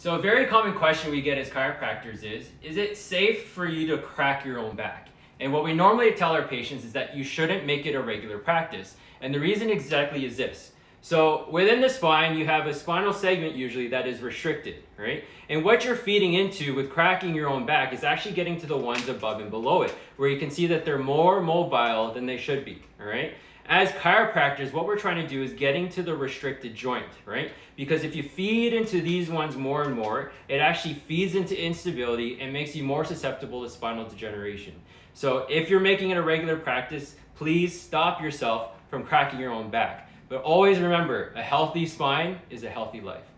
So a very common question we get as chiropractors is it safe for you to crack your own back? And what we normally tell our patients is that you shouldn't make it a regular practice. And the reason exactly is this. So within the spine, you have a spinal segment usually that is restricted, right? And what you're feeding into with cracking your own back is actually getting to the ones above and below it, where you can see that they're more mobile than they should be, all right? As chiropractors, what we're trying to do is getting to the restricted joint, right? Because if you feed into these ones more and more, it actually feeds into instability and makes you more susceptible to spinal degeneration. So if you're making it a regular practice, please stop yourself from cracking your own back. But always remember, a healthy spine is a healthy life.